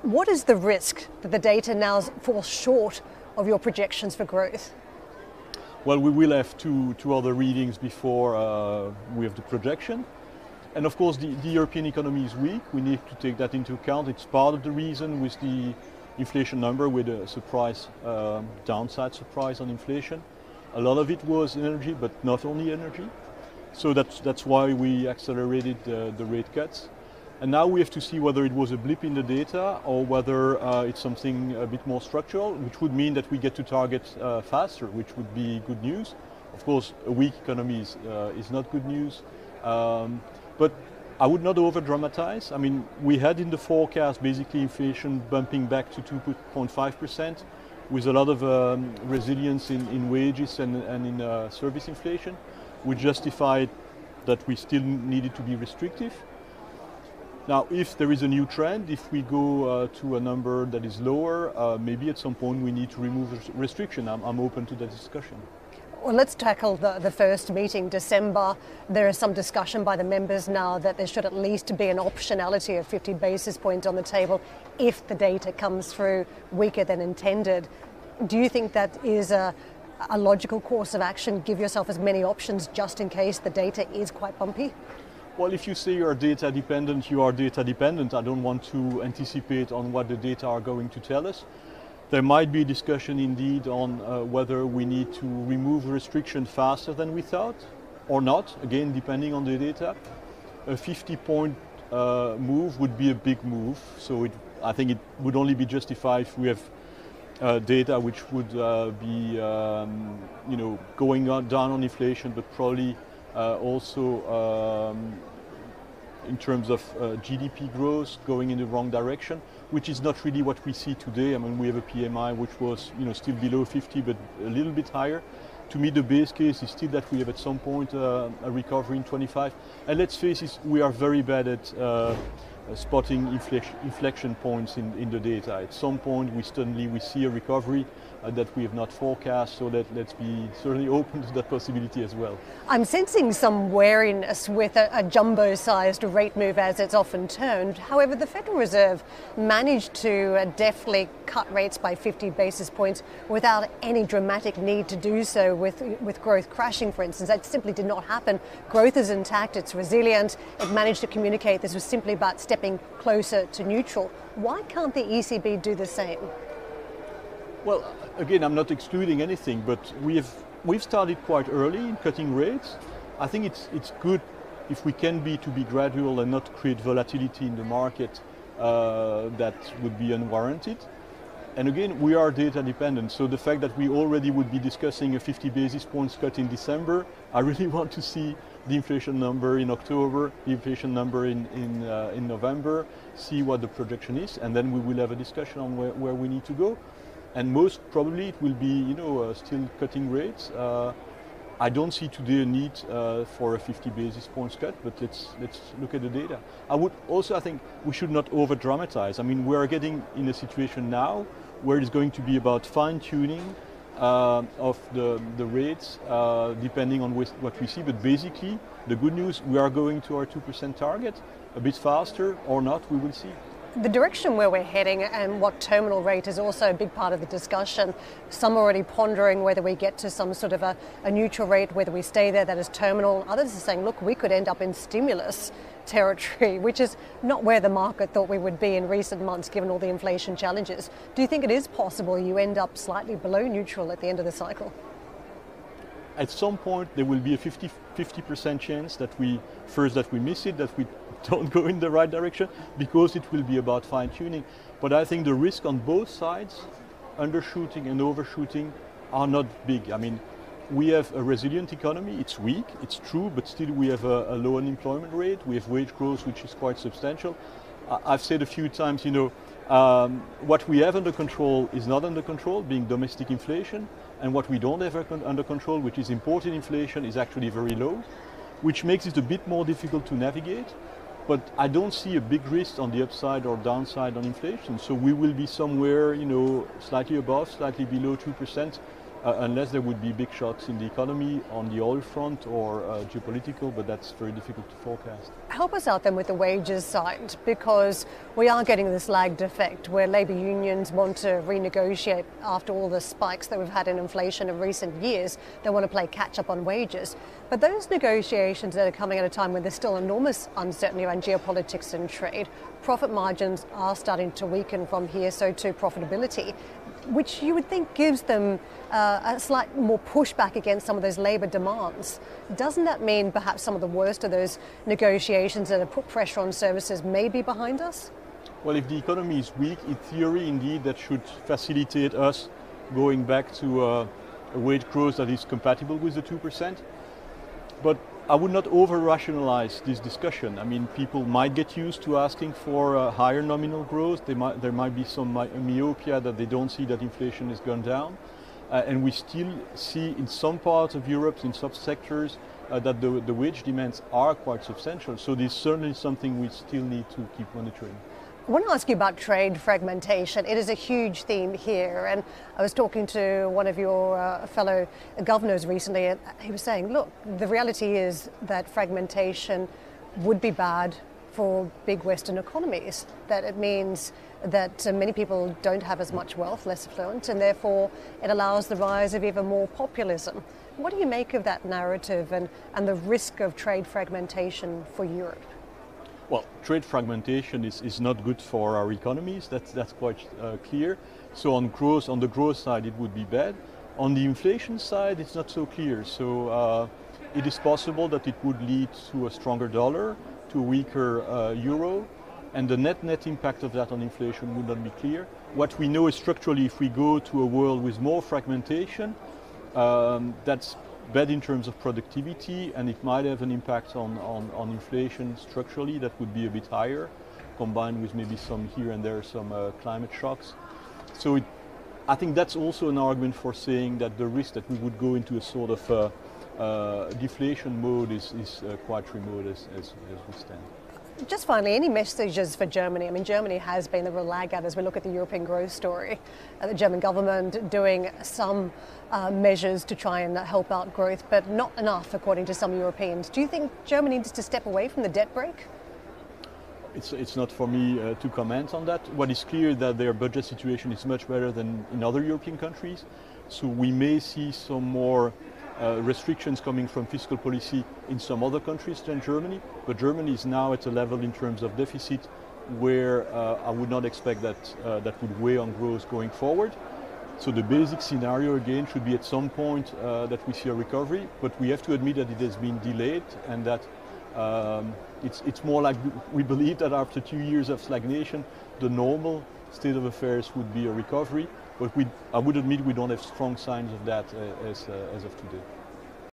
What is the risk that the data now falls short of your projections for growth? Well, we will have two other readings before we have the projection. And of course, the European economy is weak. We need to take that into account. It's part of the reason with the inflation number, with a surprise, downside surprise on inflation. A lot of it was energy, but not only energy. So that's why we accelerated the rate cuts. And now we have to see whether it was a blip in the data or whether it's something a bit more structural, which would mean that we get to target faster, which would be good news. Of course, a weak economy is not good news. But I would not over-dramatize. I mean, we had in the forecast basically inflation bumping back to 2.5% with a lot of resilience in wages and in service inflation, which justified that we still needed to be restrictive. Now, if there is a new trend, if we go to a number that is lower, maybe at some point we need to remove restriction. I'm open to that discussion. Well, let's tackle the first meeting, December. There is some discussion by the members now that there should at least be an optionality of 50 basis points on the table if the data comes through weaker than intended. Do you think that is a logical course of action? Give yourself as many options just in case the data is quite bumpy? Well, if you say you are data dependent, you are data dependent. I don't want to anticipate on what the data are going to tell us. There might be a discussion indeed on whether we need to remove restriction faster than we thought or not, again, depending on the data. A 50-point move would be a big move, so I think it would only be justified if we have data which would be going down on inflation, but probably also in terms of GDP growth going in the wrong direction, which is not really what we see today. I mean, we have a PMI which was still below 50, but a little bit higher. To me, the base case is still that we have at some point a recovery in 25. And let's face it, we are very bad at spotting inflection points in the data. At some point, we see a recovery that we have not forecast, so let's be certainly open to that possibility as well. I'm sensing some wariness with a jumbo-sized rate move, as it's often termed. However, the Federal Reserve managed to deftly cut rates by 50 basis points without any dramatic need to do so with growth crashing, for instance. That simply did not happen. Growth is intact, it's resilient. It managed to communicate this was simply about stepping closer to neutral. Why can't the ECB do the same? Well, again, I'm not excluding anything, but we've started quite early in cutting rates. I think it's good if we can be gradual and not create volatility in the market that would be unwarranted. And again, we are data dependent, so the fact that we already would be discussing a 50 basis points cut in December, I really want to see the inflation number in October, the inflation number in November, see what the projection is, and then we will have a discussion on where we need to go. And most probably it will be, still cutting rates. I don't see today a need for a 50 basis points cut, but let's look at the data. I think we should not over-dramatize. I mean, we are getting in a situation now where it's going to be about fine-tuning of the rates depending on what we see. But basically, the good news, we are going to our 2% target a bit faster or not, we will see. The direction where we're heading and what terminal rate is also a big part of the discussion. Some are already pondering whether we get to some sort of a neutral rate, whether we stay there, that is terminal. Others are saying, look, we could end up in stimulus territory, which is not where the market thought we would be in recent months, given all the inflation challenges. Do you think it is possible you end up slightly below neutral at the end of the cycle? At some point, there will be a 50% chance that we miss it, that we don't go in the right direction, because it will be about fine-tuning. But I think the risk on both sides, undershooting and overshooting, are not big. I mean, we have a resilient economy. It's weak, it's true, but still we have a low unemployment rate. We have wage growth, which is quite substantial. I've said a few times, what we have under control is not under control, being domestic inflation, and what we don't have under control, which is imported inflation, is actually very low, which makes it a bit more difficult to navigate. But I don't see a big risk on the upside or downside on inflation. So we will be somewhere, slightly above, slightly below 2%, unless there would be big shocks in the economy on the oil front or geopolitical, but that's very difficult to forecast. Help us out then with the wages side, because we are getting this lagged effect where labour unions want to renegotiate after all the spikes that we've had in inflation in recent years. They want to play catch up on wages. But those negotiations that are coming at a time when there's still enormous uncertainty around geopolitics and trade, profit margins are starting to weaken from here, so too profitability, which you would think gives them a slight more pushback against some of those labour demands. Doesn't that mean perhaps some of the worst of those negotiations that have put pressure on services may be behind us? Well, if the economy is weak, in theory, indeed, that should facilitate us going back to a wage growth that is compatible with the 2%. But I would not over-rationalize this discussion. I mean, people might get used to asking for higher nominal growth. There might be some myopia that they don't see that inflation has gone down. And we still see in some parts of Europe, in some sectors, that the wage demands are quite substantial. So this is certainly something we still need to keep monitoring. I want to ask you about trade fragmentation. It is a huge theme here, and I was talking to one of your fellow governors recently, and he was saying, look, the reality is that fragmentation would be bad for big Western economies, that it means that many people don't have as much wealth, less affluent, and therefore it allows the rise of even more populism. What do you make of that narrative and the risk of trade fragmentation for Europe? Well, trade fragmentation is not good for our economies. That's quite clear. So on the growth side, it would be bad. On the inflation side, it's not so clear. So it is possible that it would lead to a stronger dollar, to a weaker euro, and the net impact of that on inflation would not be clear. What we know is structurally, if we go to a world with more fragmentation, that's bad in terms of productivity, and it might have an impact on inflation structurally that would be a bit higher, combined with maybe some here and there some climate shocks. So I think that's also an argument for saying that the risk that we would go into a sort of deflation mode is quite remote as we stand. Just finally, any messages for Germany? I mean, Germany has been the real laggard as we look at the European growth story. The German government doing some measures to try and help out growth, but not enough, according to some Europeans. Do you think Germany needs to step away from the debt brake? It's not for me to comment on that. What is clear is that their budget situation is much better than in other European countries. So we may see some more restrictions coming from fiscal policy in some other countries than Germany, but Germany is now at a level in terms of deficit where I would not expect that that would weigh on growth going forward. So the basic scenario again should be at some point that we see a recovery, but we have to admit that it has been delayed and that it's more like we believe that after 2 years of stagnation, the normal state of affairs would be a recovery. But I would admit we don't have strong signs of that as of today.